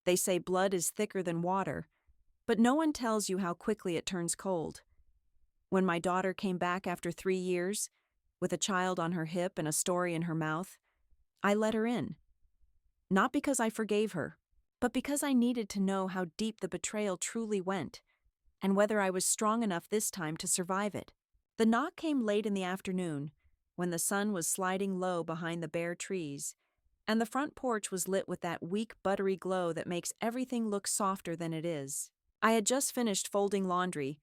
They say blood is thicker than water, but no one tells you how quickly it turns cold. When my daughter came back after 3 years, with a child on her hip and a story in her mouth, I let her in. Not because I forgave her, but because I needed to know how deep the betrayal truly went, and whether I was strong enough this time to survive it. The knock came late in the afternoon, when the sun was sliding low behind the bare trees, and the front porch was lit with that weak, buttery glow that makes everything look softer than it is. I had just finished folding laundry,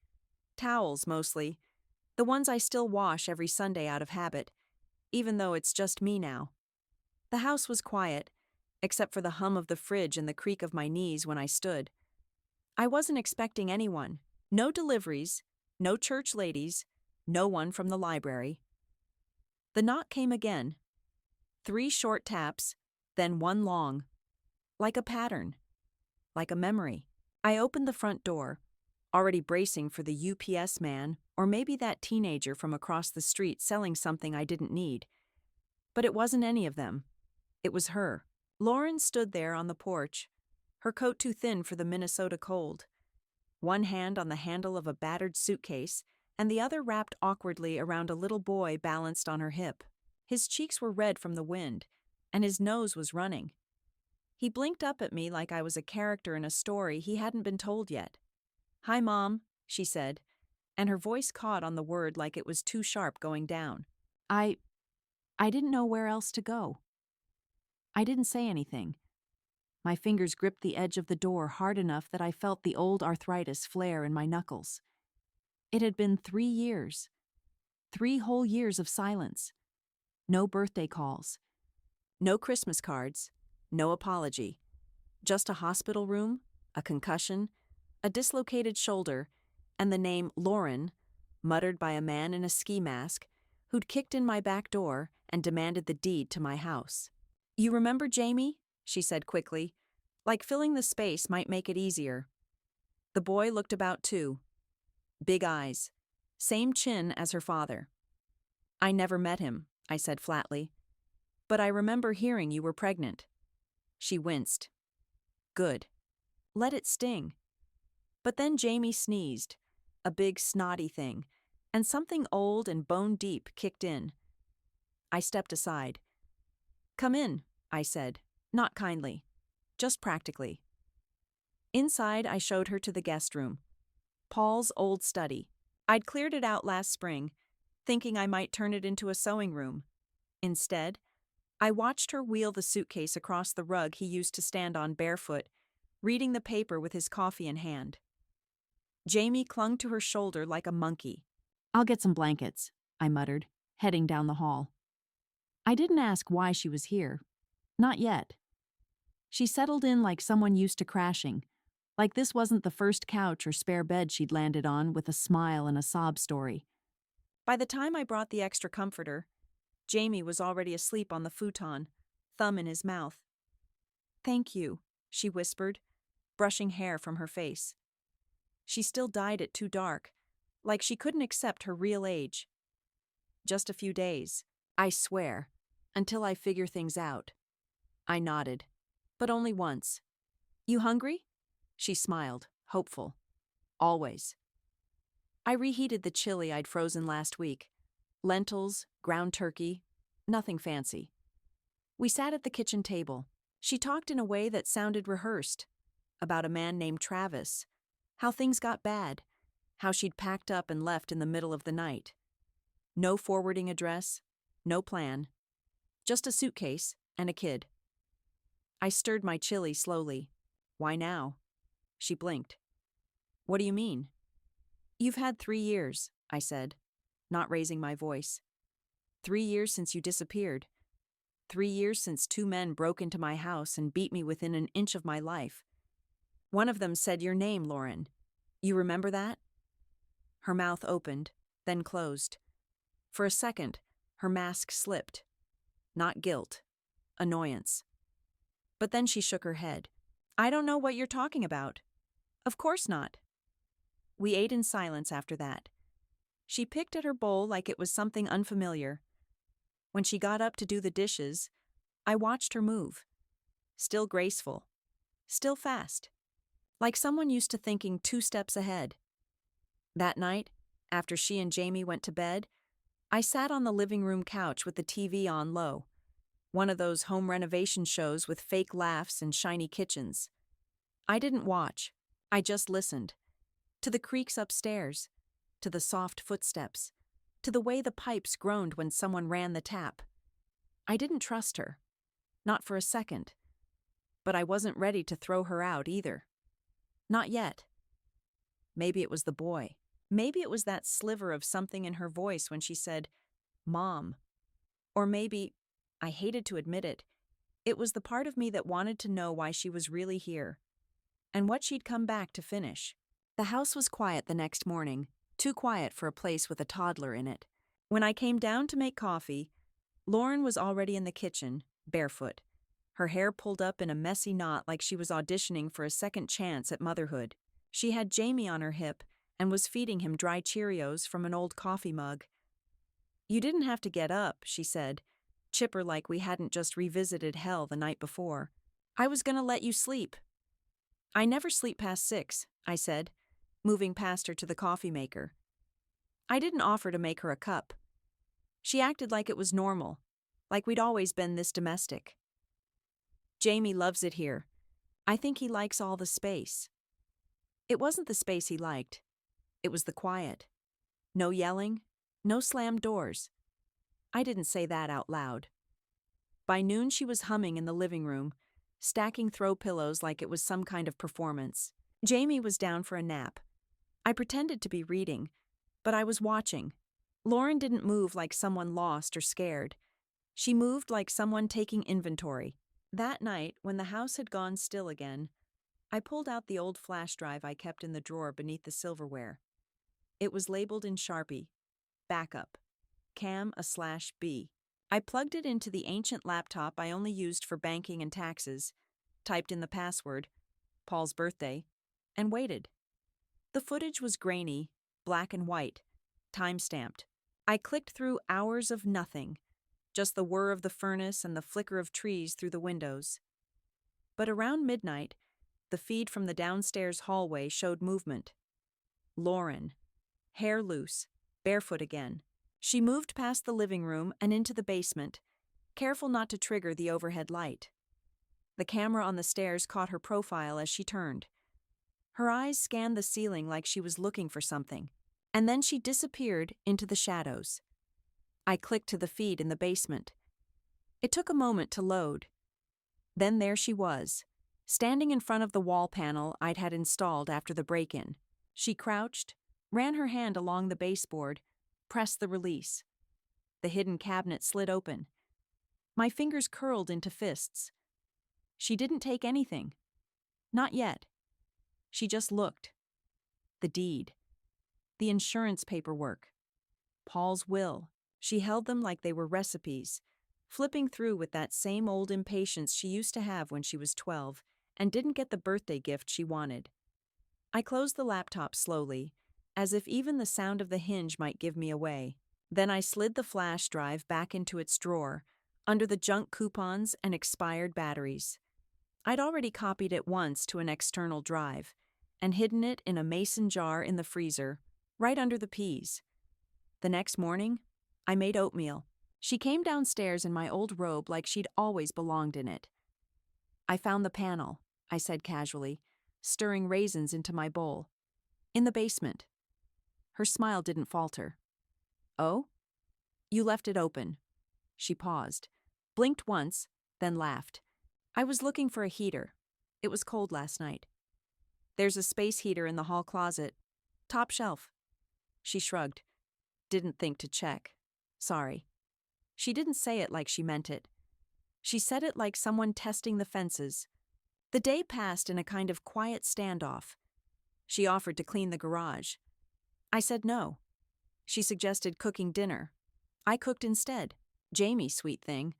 towels mostly, the ones I still wash every Sunday out of habit, even though it's just me now. The house was quiet, except for the hum of the fridge and the creak of my knees when I stood. I wasn't expecting anyone. No deliveries, no church ladies, no one from the library. The knock came again. 3 short taps, then 1 long. Like a pattern. Like a memory. I opened the front door, already bracing for the UPS man or maybe that teenager from across the street selling something I didn't need. But it wasn't any of them. It was her. Lauren stood there on the porch, her coat too thin for the Minnesota cold. One hand on the handle of a battered suitcase, and the other wrapped awkwardly around a little boy balanced on her hip. His cheeks were red from the wind, and his nose was running. He blinked up at me like I was a character in a story he hadn't been told yet. "Hi, Mom," she said, and her voice caught on the word like it was too sharp going down. I didn't know where else to go. I didn't say anything. My fingers gripped the edge of the door hard enough that I felt the old arthritis flare in my knuckles. It had been 3 years. 3 whole years of silence. No birthday calls. No Christmas cards. No apology. Just a hospital room, a concussion, a dislocated shoulder, and the name Lauren, muttered by a man in a ski mask, who'd kicked in my back door and demanded the deed to my house. "You remember Jamie?" she said quickly, like filling the space might make it easier. The boy looked about too. Big eyes. Same chin as her father. "I never met him," I said flatly. "But I remember hearing you were pregnant." She winced. Good. Let it sting. But then Jamie sneezed, a big snotty thing, and something old and bone-deep kicked in. I stepped aside. "Come in," I said, not kindly, just practically. Inside, I showed her to the guest room. Paul's old study. I'd cleared it out last spring, thinking I might turn it into a sewing room. Instead, I watched her wheel the suitcase across the rug he used to stand on barefoot, reading the paper with his coffee in hand. Jamie clung to her shoulder like a monkey. "I'll get some blankets," I muttered, heading down the hall. I didn't ask why she was here. Not yet. She settled in like someone used to crashing, like this wasn't the first couch or spare bed she'd landed on with a smile and a sob story. By the time I brought the extra comforter, Jamie was already asleep on the futon, thumb in his mouth. "Thank you," she whispered, brushing hair from her face. She still dyed it too dark, like she couldn't accept her real age. "Just a few days, I swear, until I figure things out." I nodded, but only once. "You hungry?" She smiled, hopeful. "Always." I reheated the chili I'd frozen last week. Lentils, ground turkey, nothing fancy. We sat at the kitchen table. She talked in a way that sounded rehearsed, about a man named Travis, how things got bad, how she'd packed up and left in the middle of the night. No forwarding address, no plan, just a suitcase and a kid. I stirred my chili slowly. "Why now?" She blinked. "What do you mean?" "You've had 3 years," I said, not raising my voice. 3 years since you disappeared. 3 years since 2 men broke into my house and beat me within an inch of my life. One of them said your name, Lauren. You remember that? Her mouth opened, then closed. For a second, her mask slipped. Not guilt, annoyance. But then she shook her head. I don't know what you're talking about. Of course not. We ate in silence after that. She picked at her bowl like it was something unfamiliar. When she got up to do the dishes, I watched her move. Still graceful. still fast, like someone used to thinking 2 steps ahead. That night, after she and Jamie went to bed, I sat on the living room couch with the TV on low, one of those home renovation shows with fake laughs and shiny kitchens. I didn't watch, I just listened. To the creaks upstairs, to the soft footsteps, to the way the pipes groaned when someone ran the tap. I didn't trust her, not for a second, but I wasn't ready to throw her out either. Not yet. Maybe it was the boy. Maybe it was that sliver of something in her voice when she said, "Mom." Or maybe, I hated to admit it, it was the part of me that wanted to know why she was really here, and what she'd come back to finish. The house was quiet the next morning, too quiet for a place with a toddler in it. When I came down to make coffee, Lauren was already in the kitchen, barefoot, her hair pulled up in a messy knot like she was auditioning for a second chance at motherhood. She had Jamie on her hip and was feeding him dry Cheerios from an old coffee mug. "You didn't have to get up," she said, chipper like we hadn't just revisited hell the night before. "I was gonna let you sleep." "I never sleep past 6, I said, moving past her to the coffee maker. I didn't offer to make her a cup. She acted like it was normal, like we'd always been this domestic. "Jamie loves it here. I think he likes all the space." It wasn't the space he liked. It was the quiet. No yelling, no slammed doors. I didn't say that out loud. By noon she was humming in the living room, stacking throw pillows like it was some kind of performance. Jamie was down for a nap. I pretended to be reading, but I was watching. Lauren didn't move like someone lost or scared. She moved like someone taking inventory. That night, when the house had gone still again, I pulled out the old flash drive I kept in the drawer beneath the silverware. It was labeled in Sharpie, "Backup, Cam/B." I plugged it into the ancient laptop I only used for banking and taxes, typed in the password, Paul's birthday, and waited. The footage was grainy, black and white, time-stamped. I clicked through hours of nothing, just the whir of the furnace and the flicker of trees through the windows. But around midnight, the feed from the downstairs hallway showed movement. Lauren, hair loose, barefoot again. She moved past the living room and into the basement, careful not to trigger the overhead light. The camera on the stairs caught her profile as she turned. Her eyes scanned the ceiling like she was looking for something, and then she disappeared into the shadows. I clicked to the feed in the basement. It took a moment to load. Then there she was, standing in front of the wall panel I'd had installed after the break-in. She crouched, ran her hand along the baseboard, pressed the release. The hidden cabinet slid open. My fingers curled into fists. She didn't take anything. Not yet. She just looked. The deed. The insurance paperwork. Paul's will. She held them like they were recipes, flipping through with that same old impatience she used to have when she was 12 and didn't get the birthday gift she wanted. I closed the laptop slowly, as if even the sound of the hinge might give me away. Then I slid the flash drive back into its drawer, under the junk coupons and expired batteries. I'd already copied it once to an external drive, and hidden it in a mason jar in the freezer, right under the peas. The next morning, I made oatmeal. She came downstairs in my old robe like she'd always belonged in it. "I found the panel," I said casually, stirring raisins into my bowl. "In the basement." Her smile didn't falter. "Oh? You left it open." She paused, blinked once, then laughed. "I was looking for a heater. It was cold last night." "There's a space heater in the hall closet. Top shelf." She shrugged. "Didn't think to check. Sorry." She didn't say it like she meant it. She said it like someone testing the fences. The day passed in a kind of quiet standoff. She offered to clean the garage. I said no. She suggested cooking dinner. I cooked instead. Jamie, sweet thing,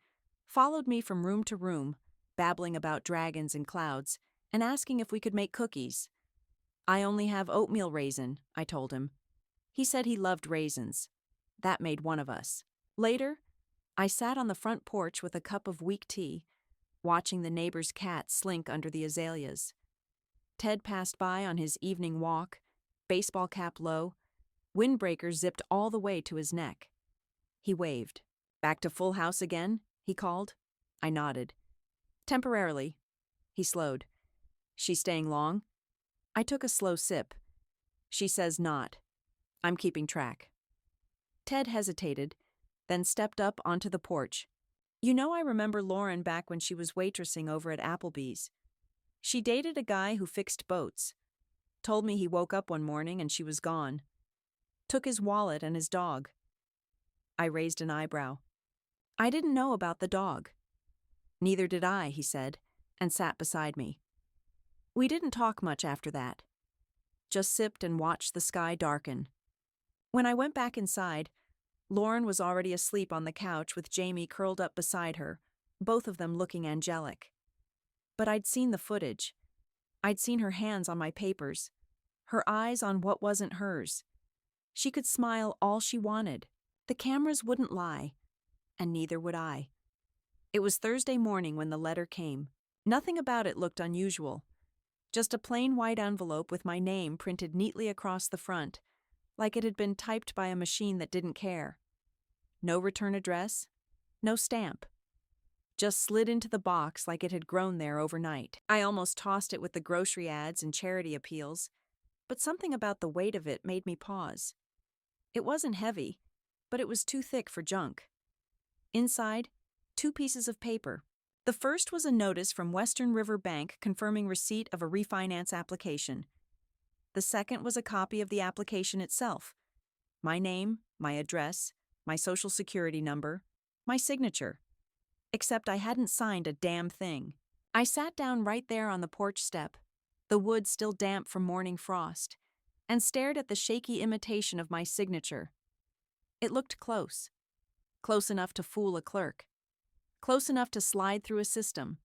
followed me from room to room, babbling about dragons and clouds, and asking if we could make cookies. "I only have oatmeal raisin," I told him. He said he loved raisins. That made one of us. Later, I sat on the front porch with a cup of weak tea, watching the neighbor's cat slink under the azaleas. Ted passed by on his evening walk, baseball cap low, windbreaker zipped all the way to his neck. He waved. "Back to Full House again?" he called. I nodded. "Temporarily." He slowed. "She staying long?" I took a slow sip. "She says not. I'm keeping track." Ted hesitated, then stepped up onto the porch. "You know, I remember Lauren back when she was waitressing over at Applebee's. She dated a guy who fixed boats. Told me he woke up one morning and she was gone. Took his wallet and his dog." I raised an eyebrow. "I didn't know about the dog." "Neither did I," he said, and sat beside me. We didn't talk much after that. Just sipped and watched the sky darken. When I went back inside, Lauren was already asleep on the couch with Jamie curled up beside her, both of them looking angelic. But I'd seen the footage. I'd seen her hands on my papers, her eyes on what wasn't hers. She could smile all she wanted. The cameras wouldn't lie, and neither would I. It was Thursday morning when the letter came. Nothing about it looked unusual. Just a plain white envelope with my name printed neatly across the front, like it had been typed by a machine that didn't care. No return address, no stamp. Just slid into the box like it had grown there overnight. I almost tossed it with the grocery ads and charity appeals, but something about the weight of it made me pause. It wasn't heavy, but it was too thick for junk. Inside, 2 pieces of paper. The first was a notice from Western River Bank confirming receipt of a refinance application. The second was a copy of the application itself. My name, my address, my social security number, my signature. Except I hadn't signed a damn thing. I sat down right there on the porch step, the wood still damp from morning frost, and stared at the shaky imitation of my signature. It looked close. Close enough to fool a clerk. Close enough to slide through a system.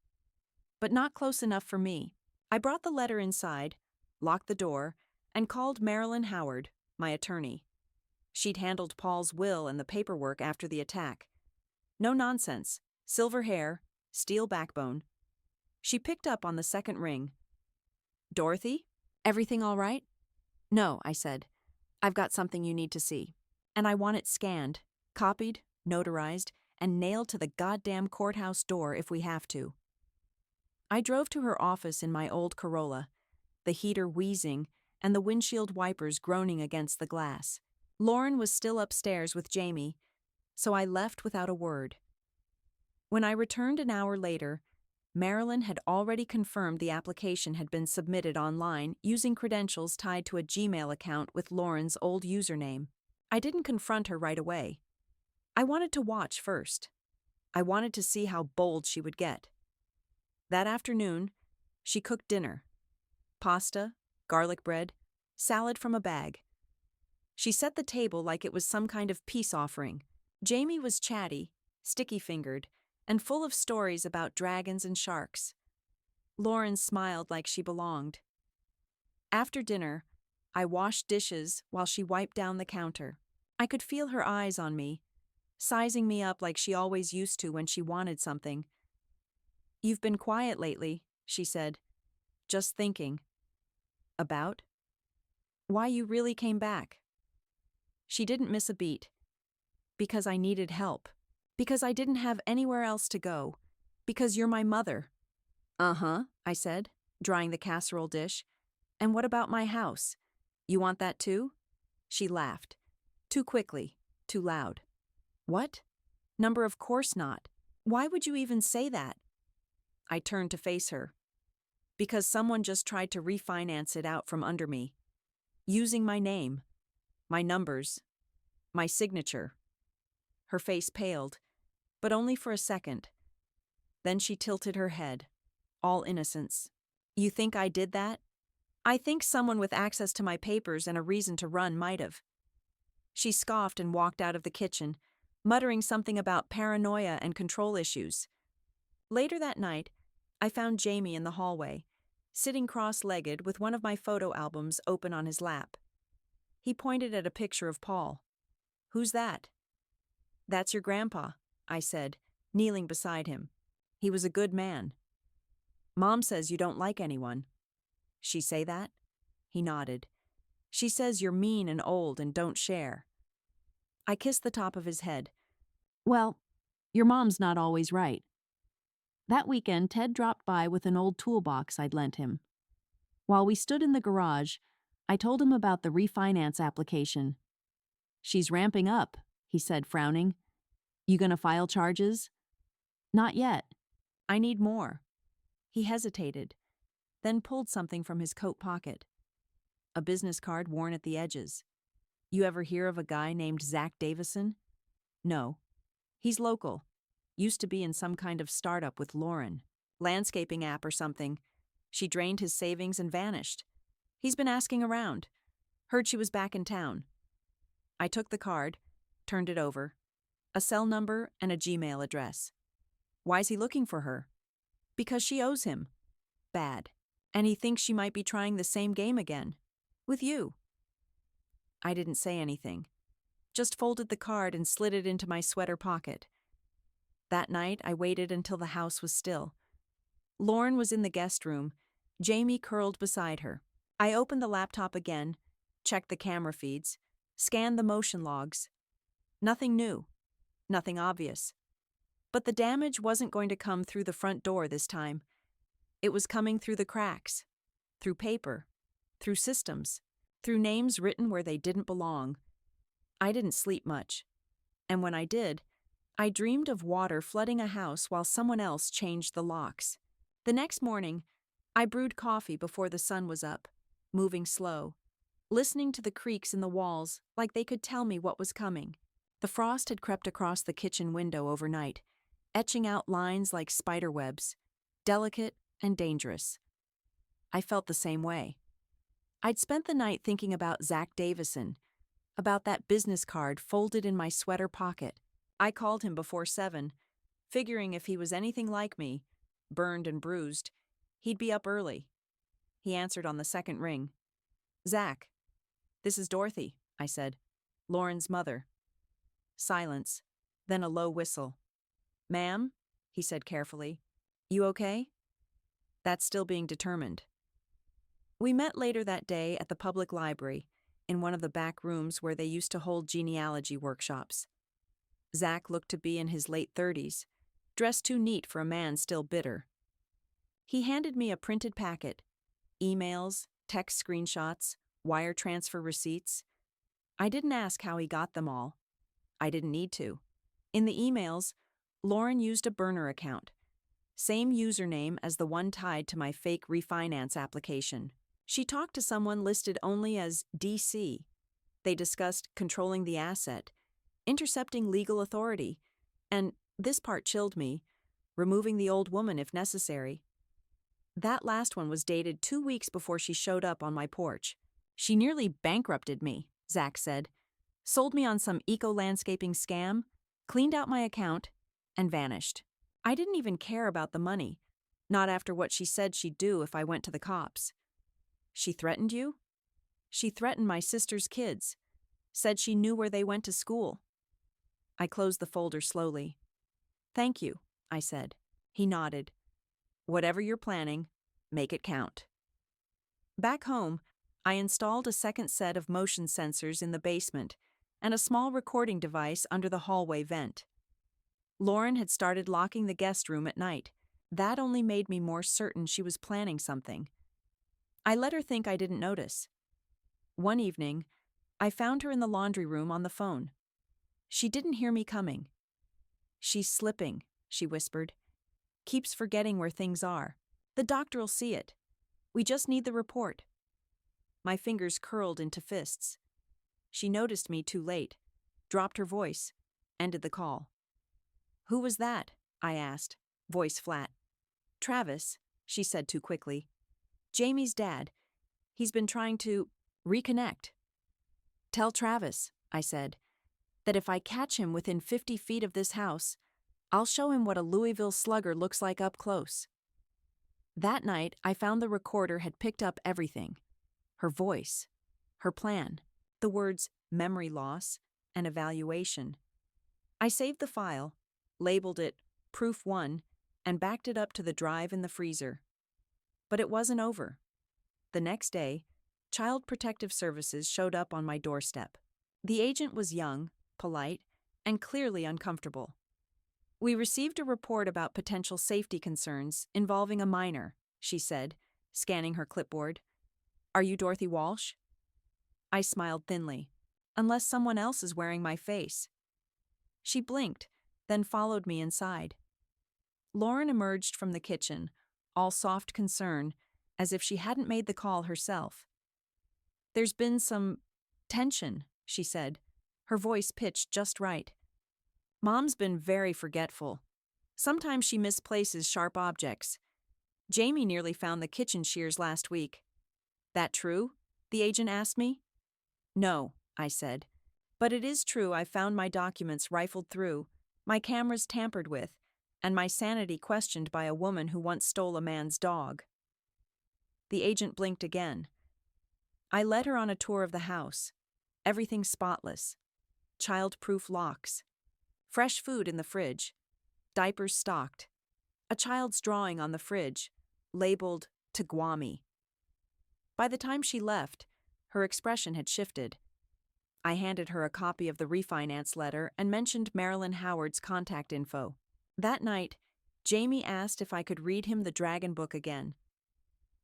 But not close enough for me. I brought the letter inside, locked the door, and called Marilyn Howard, my attorney. She'd handled Paul's will and the paperwork after the attack. No nonsense. Silver hair, steel backbone. She picked up on the second ring. "Dorothy? Everything all right?" "No," I said. "I've got something you need to see. And I want it scanned, copied, notarized, and nailed to the goddamn courthouse door if we have to." I drove to her office in my old Corolla, the heater wheezing and the windshield wipers groaning against the glass. Lauren was still upstairs with Jamie, so I left without a word. When I returned an hour later, Marilyn had already confirmed the application had been submitted online using credentials tied to a Gmail account with Lauren's old username. I didn't confront her right away. I wanted to watch first. I wanted to see how bold she would get. That afternoon, she cooked dinner. Pasta, garlic bread, salad from a bag. She set the table like it was some kind of peace offering. Jamie was chatty, sticky-fingered, and full of stories about dragons and sharks. Lauren smiled like she belonged. After dinner, I washed dishes while she wiped down the counter. I could feel her eyes on me, sizing me up like she always used to when she wanted something. "You've been quiet lately," she said. "Just thinking." "About?" "Why you really came back." She didn't miss a beat. "Because I needed help. Because I didn't have anywhere else to go. Because you're my mother." "Uh-huh," I said, drying the casserole dish. "And what about my house? You want that too?" She laughed. Too quickly, too loud. "What? Number, of course not. Why would you even say that?" I turned to face her. "Because someone just tried to refinance it out from under me. Using my name, my numbers, my signature." Her face paled, but only for a second. Then she tilted her head, all innocence. "You think I did that?" "I think someone with access to my papers and a reason to run might have." She scoffed and walked out of the kitchen, muttering something about paranoia and control issues. Later that night, I found Jamie in the hallway, sitting cross-legged with one of my photo albums open on his lap. He pointed at a picture of Paul. "Who's that?" "That's your grandpa," I said, kneeling beside him. He was a good man. Mom says you don't like anyone. She say that? He nodded. She says you're mean and old and don't share. I kissed the top of his head. Well, your mom's not always right. That weekend, Ted dropped by with an old toolbox I'd lent him. While we stood in the garage, I told him about the refinance application. She's ramping up, he said, frowning. You gonna file charges? Not yet. I need more. He hesitated, then pulled something from his coat pocket. A business card worn at the edges. You ever hear of a guy named Zach Davison? No. He's local. Used to be in some kind of startup with Lauren. Landscaping app or something. She drained his savings and vanished. He's been asking around. Heard she was back in town. I took the card, turned it over. A cell number and a Gmail address. Why's he looking for her? Because she owes him. Bad. And he thinks she might be trying the same game again. With you. I didn't say anything. Just folded the card and slid it into my sweater pocket. That night, I waited until the house was still. Lauren was in the guest room, Jamie curled beside her. I opened the laptop again, checked the camera feeds, scanned the motion logs. Nothing new. Nothing obvious. But the damage wasn't going to come through the front door this time. It was coming through the cracks, through paper, through systems, through names written where they didn't belong. I didn't sleep much. And when I did, I dreamed of water flooding a house while someone else changed the locks. The next morning, I brewed coffee before the sun was up, moving slow, listening to the creaks in the walls like they could tell me what was coming. The frost had crept across the kitchen window overnight, etching out lines like spider webs, delicate and dangerous. I felt the same way. I'd spent the night thinking about Zach Davison, about that business card folded in my sweater pocket. I called him before 7, figuring if he was anything like me, burned and bruised, he'd be up early. He answered on the second ring. Zach, this is Dorothy, I said. Lauren's mother. Silence, then a low whistle. Ma'am, he said carefully. You okay? That's still being determined. We met later that day at the public library, in one of the back rooms where they used to hold genealogy workshops. Zach looked to be in his late 30s, dressed too neat for a man still bitter. He handed me a printed packet, emails, text screenshots, wire transfer receipts. I didn't ask how he got them all. I didn't need to. In the emails, Lauren used a burner account, same username as the one tied to my fake refinance application. She talked to someone listed only as DC. They discussed controlling the asset, intercepting legal authority, and, this part chilled me, removing the old woman if necessary. That last one was dated 2 weeks before she showed up on my porch. She nearly bankrupted me, Zach said, sold me on some eco-landscaping scam, cleaned out my account, and vanished. I didn't even care about the money, not after what she said she'd do if I went to the cops. She threatened you? She threatened my sister's kids, said she knew where they went to school. I closed the folder slowly. Thank you, I said. He nodded. Whatever you're planning, make it count. Back home, I installed a second set of motion sensors in the basement and a small recording device under the hallway vent. Lauren had started locking the guest room at night. That only made me more certain she was planning something. I let her think I didn't notice. One evening, I found her in the laundry room on the phone. She didn't hear me coming. She's slipping, she whispered. Keeps forgetting where things are. The doctor'll see it. We just need the report. My fingers curled into fists. She noticed me too late, dropped her voice, ended the call. Who was that? I asked, voice flat. Travis, she said too quickly. Jamie's dad. He's been trying to reconnect. Tell Travis, I said, that if I catch him within 50 feet of this house, I'll show him what a Louisville slugger looks like up close. That night, I found the recorder had picked up everything. Her voice, her plan, the words memory loss and evaluation. I saved the file, labeled it Proof 1, and backed it up to the drive in the freezer. But it wasn't over. The next day, Child Protective Services showed up on my doorstep. The agent was young, polite, and clearly uncomfortable. "We received a report about potential safety concerns involving a minor," she said, scanning her clipboard. "Are you Dorothy Walsh?" I smiled thinly. "Unless someone else is wearing my face." She blinked, then followed me inside. Lauren emerged from the kitchen, all soft concern, as if she hadn't made the call herself. "There's been some tension," she said, her voice pitched just right. "Mom's been very forgetful. Sometimes she misplaces sharp objects. Jamie nearly found the kitchen shears last week." "That true?" the agent asked me. "No," I said. "But it is true I found my documents rifled through, my cameras tampered with, and my sanity questioned by a woman who once stole a man's dog." The agent blinked again. I led her on a tour of the house. Everything spotless. Child-proof locks. Fresh food in the fridge. Diapers stocked. A child's drawing on the fridge, labeled Tagwami. By the time she left, her expression had shifted. I handed her a copy of the refinance letter and mentioned Marilyn Howard's contact info. That night, Jamie asked if I could read him the Dragon Book again.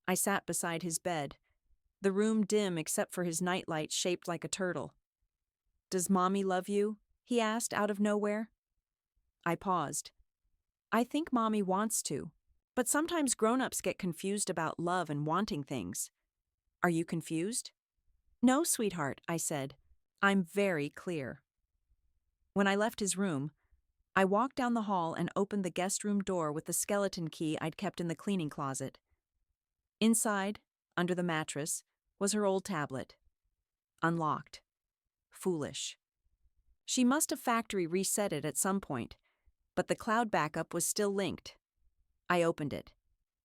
I sat beside his bed, the room dim except for his nightlight shaped like a turtle. "Does Mommy love you?" he asked out of nowhere. I paused. "I think Mommy wants to, but sometimes grown-ups get confused about love and wanting things." "Are you confused?" "No, sweetheart," I said. "I'm very clear." When I left his room, I walked down the hall and opened the guest room door with the skeleton key I'd kept in the cleaning closet. Inside, under the mattress, was her old tablet. Unlocked. Foolish. She must have factory reset it at some point, but the cloud backup was still linked. I opened it.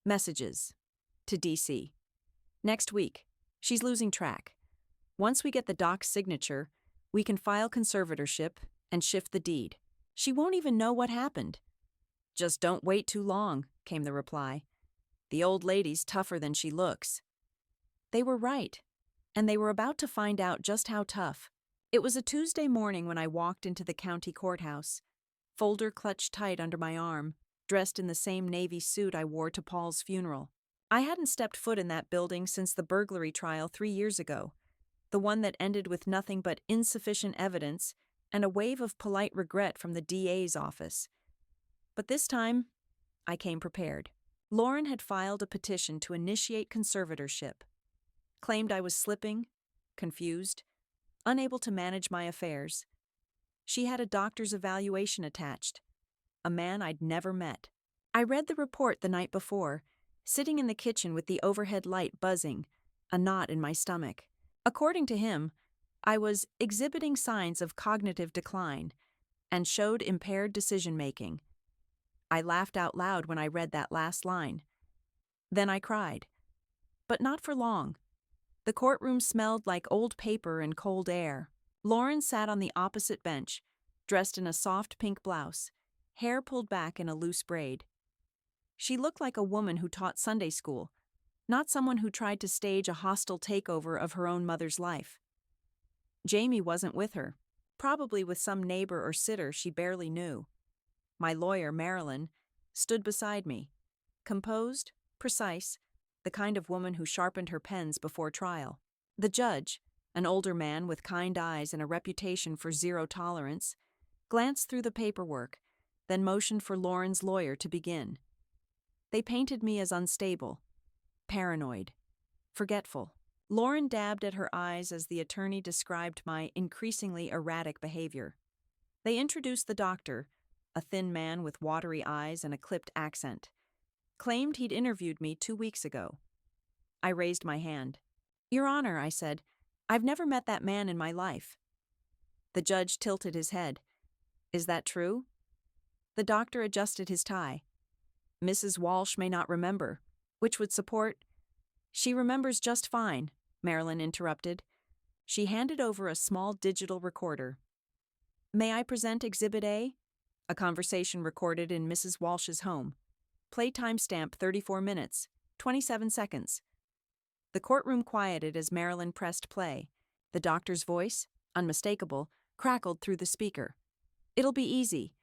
Messages. To DC. "Next week. She's losing track. Once we get the doc's signature, we can file conservatorship and shift the deed. She won't even know what happened." "Just don't wait too long," came the reply. "The old lady's tougher than she looks." They were right, and they were about to find out just how tough. It was a Tuesday morning when I walked into the county courthouse, folder clutched tight under my arm, dressed in the same navy suit I wore to Paul's funeral. I hadn't stepped foot in that building since the burglary trial 3 years ago, the one that ended with nothing but insufficient evidence and a wave of polite regret from the DA's office. But this time, I came prepared. Lauren had filed a petition to initiate conservatorship, claimed I was slipping, confused, unable to manage my affairs. She had a doctor's evaluation attached, a man I'd never met. I read the report the night before, sitting in the kitchen with the overhead light buzzing, a knot in my stomach. According to him, I was exhibiting signs of cognitive decline and showed impaired decision-making. I laughed out loud when I read that last line. Then I cried. But not for long. The courtroom smelled like old paper and cold air. Lauren sat on the opposite bench, dressed in a soft pink blouse, hair pulled back in a loose braid. She looked like a woman who taught Sunday school, not someone who tried to stage a hostile takeover of her own mother's life. Jamie wasn't with her, probably with some neighbor or sitter she barely knew. My lawyer, Marilyn, stood beside me, composed, precise, the kind of woman who sharpened her pens before trial. The judge, an older man with kind eyes and a reputation for zero tolerance, glanced through the paperwork, then motioned for Lauren's lawyer to begin. They painted me as unstable, paranoid, forgetful. Lauren dabbed at her eyes as the attorney described my increasingly erratic behavior. They introduced the doctor, a thin man with watery eyes and a clipped accent. Claimed he'd interviewed me 2 weeks ago. I raised my hand. "Your Honor," I said, "I've never met that man in my life." The judge tilted his head. "Is that true?" The doctor adjusted his tie. "Mrs. Walsh may not remember, which would support—" "She remembers just fine," Marilyn interrupted. She handed over a small digital recorder. "May I present Exhibit A? A conversation recorded in Mrs. Walsh's home." Play timestamp 34 minutes, 27 seconds. The courtroom quieted as Marilyn pressed play. The doctor's voice, unmistakable, crackled through the speaker. It'll be easy.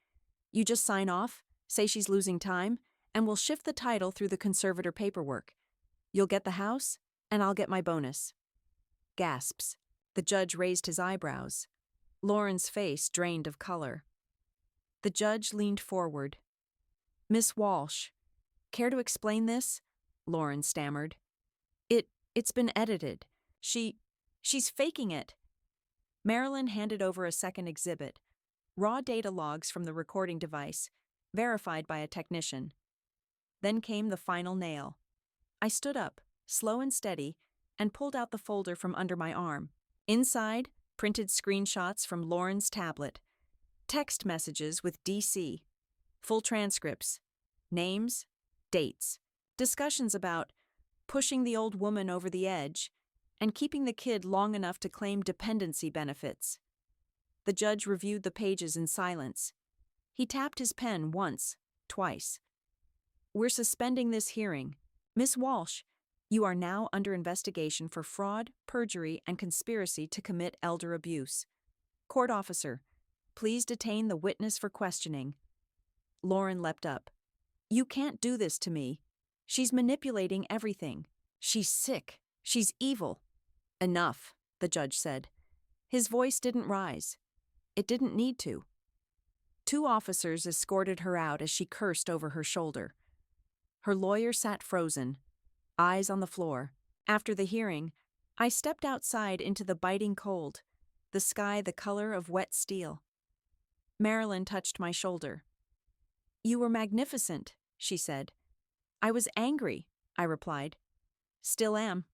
You just sign off, say she's losing time, and we'll shift the title through the conservator paperwork. You'll get the house, and I'll get my bonus. Gasps. The judge raised his eyebrows. Lauren's face drained of color. The judge leaned forward. Miss Walsh, care to explain this? Lauren stammered. It's been edited. She's faking it. Marilyn handed over a second exhibit, raw data logs from the recording device, verified by a technician. Then came the final nail. I stood up, slow and steady, and pulled out the folder from under my arm. Inside, printed screenshots from Lauren's tablet, text messages with DC, full transcripts, names, dates, discussions about pushing the old woman over the edge and keeping the kid long enough to claim dependency benefits. The judge reviewed the pages in silence. He tapped his pen once, twice. We're suspending this hearing. Miss Walsh, you are now under investigation for fraud, perjury, and conspiracy to commit elder abuse. Court officer, please detain the witness for questioning. Lauren leapt up. You can't do this to me. She's manipulating everything. She's sick. She's evil. Enough, the judge said. His voice didn't rise. It didn't need to. 2 officers escorted her out as she cursed over her shoulder. Her lawyer sat frozen, eyes on the floor. After the hearing, I stepped outside into the biting cold, the sky the color of wet steel. Marilyn touched my shoulder. You were magnificent, she said. I was angry, I replied. Still am.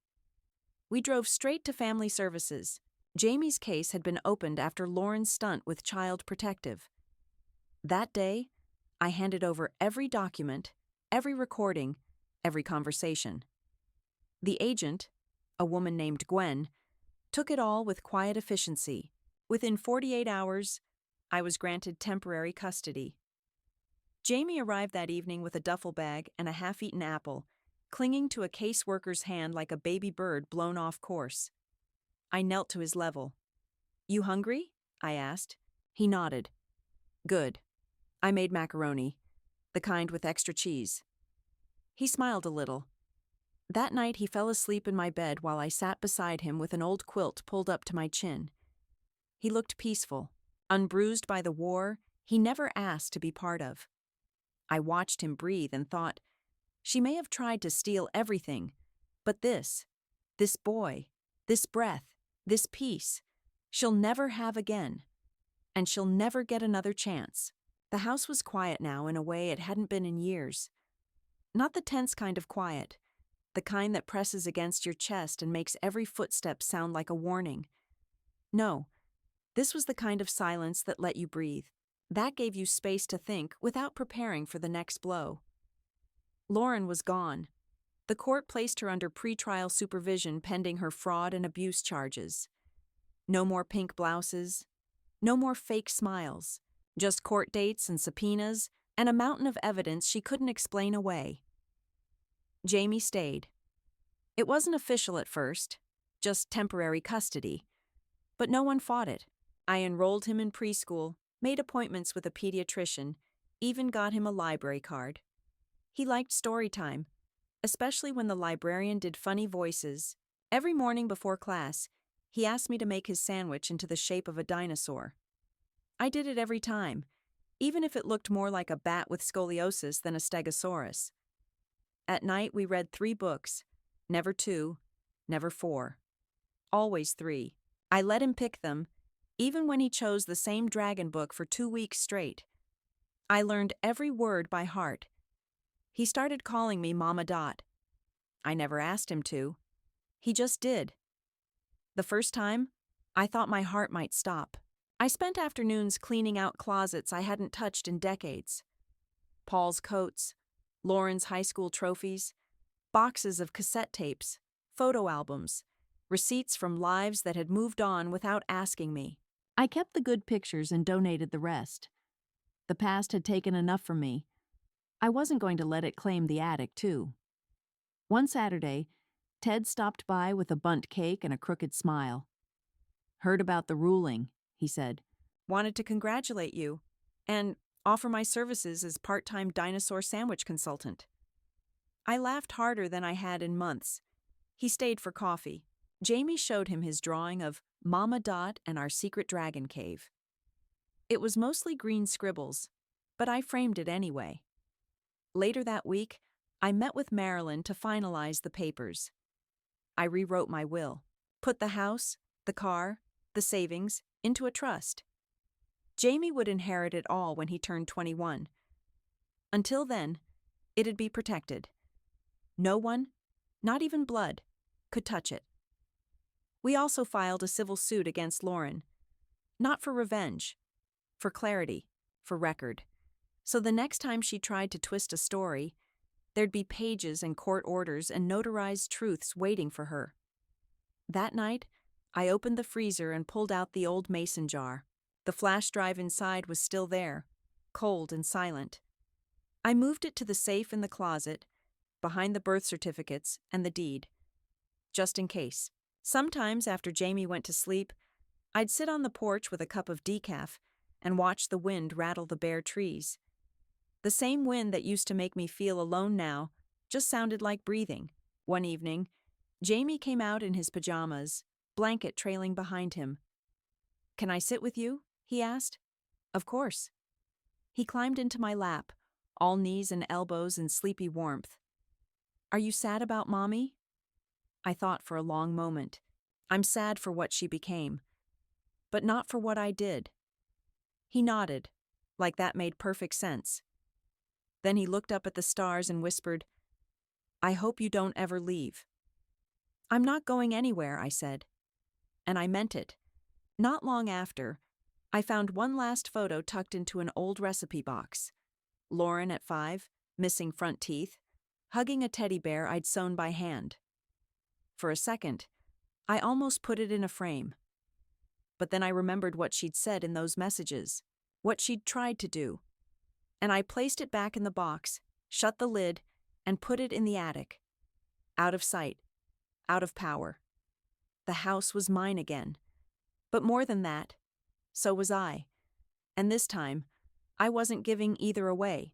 We drove straight to Family Services. Jamie's case had been opened after Lauren's stunt with Child Protective. That day, I handed over every document, every recording, every conversation. The agent, a woman named Gwen, took it all with quiet efficiency. Within 48 hours, I was granted temporary custody. Jamie arrived that evening with a duffel bag and a half-eaten apple, clinging to a caseworker's hand like a baby bird blown off course. I knelt to his level. You hungry? I asked. He nodded. Good. I made macaroni, the kind with extra cheese. He smiled a little. That night he fell asleep in my bed while I sat beside him with an old quilt pulled up to my chin. He looked peaceful, unbruised by the war he never asked to be part of. I watched him breathe and thought, she may have tried to steal everything, but this boy, this breath, this peace, she'll never have again, and she'll never get another chance. The house was quiet now in a way it hadn't been in years. Not the tense kind of quiet, the kind that presses against your chest and makes every footstep sound like a warning. No, this was the kind of silence that let you breathe. That gave you space to think without preparing for the next blow. Lauren was gone. The court placed her under pretrial supervision pending her fraud and abuse charges. No more pink blouses, no more fake smiles, just court dates and subpoenas and a mountain of evidence she couldn't explain away. Jamie stayed. It wasn't official at first, just temporary custody. But no one fought it. I enrolled him in preschool, made appointments with a pediatrician, even got him a library card. He liked Storytime, especially when the librarian did funny voices. Every morning before class, he asked me to make his sandwich into the shape of a dinosaur. I did it every time, even if it looked more like a bat with scoliosis than a stegosaurus. At night, we read 3 books, never 2, never 4. Always 3. I let him pick them, even when he chose the same dragon book for 2 weeks straight. I learned every word by heart. He started calling me Mama Dot. I never asked him to. He just did. The first time, I thought my heart might stop. I spent afternoons cleaning out closets I hadn't touched in decades. Paul's coats, Lauren's high school trophies, boxes of cassette tapes, photo albums, receipts from lives that had moved on without asking me. I kept the good pictures and donated the rest. The past had taken enough from me. I wasn't going to let it claim the attic, too. One Saturday, Ted stopped by with a bundt cake and a crooked smile. "Heard about the ruling," he said. "Wanted to congratulate you and offer my services as part-time dinosaur sandwich consultant." I laughed harder than I had in months. He stayed for coffee. Jamie showed him his drawing of Mama Dot and our secret dragon cave. It was mostly green scribbles, but I framed it anyway. Later that week, I met with Marilyn to finalize the papers. I rewrote my will, put the house, the car, the savings into a trust. Jamie would inherit it all when he turned 21. Until then, it'd be protected. No one, not even blood, could touch it. We also filed a civil suit against Lauren. Not for revenge, for clarity, for record. So the next time she tried to twist a story, there'd be pages and court orders and notarized truths waiting for her. That night, I opened the freezer and pulled out the old mason jar. The flash drive inside was still there, cold and silent. I moved it to the safe in the closet, behind the birth certificates and the deed. Just in case. Sometimes after Jamie went to sleep, I'd sit on the porch with a cup of decaf and watch the wind rattle the bare trees. The same wind that used to make me feel alone now just sounded like breathing. One evening, Jamie came out in his pajamas, blanket trailing behind him. "Can I sit with you?" he asked. "Of course." He climbed into my lap, all knees and elbows in sleepy warmth. "Are you sad about Mommy?" I thought for a long moment. I'm sad for what she became, but not for what I did. He nodded, like that made perfect sense. Then he looked up at the stars and whispered, "I hope you don't ever leave." "I'm not going anywhere," I said. And I meant it. Not long after, I found one last photo tucked into an old recipe box. Lauren at 5, missing front teeth, hugging a teddy bear I'd sewn by hand. For a second, I almost put it in a frame. But then I remembered what she'd said in those messages, what she'd tried to do. And I placed it back in the box, shut the lid, and put it in the attic. Out of sight, out of power. The house was mine again. But more than that, so was I. And this time, I wasn't giving either away.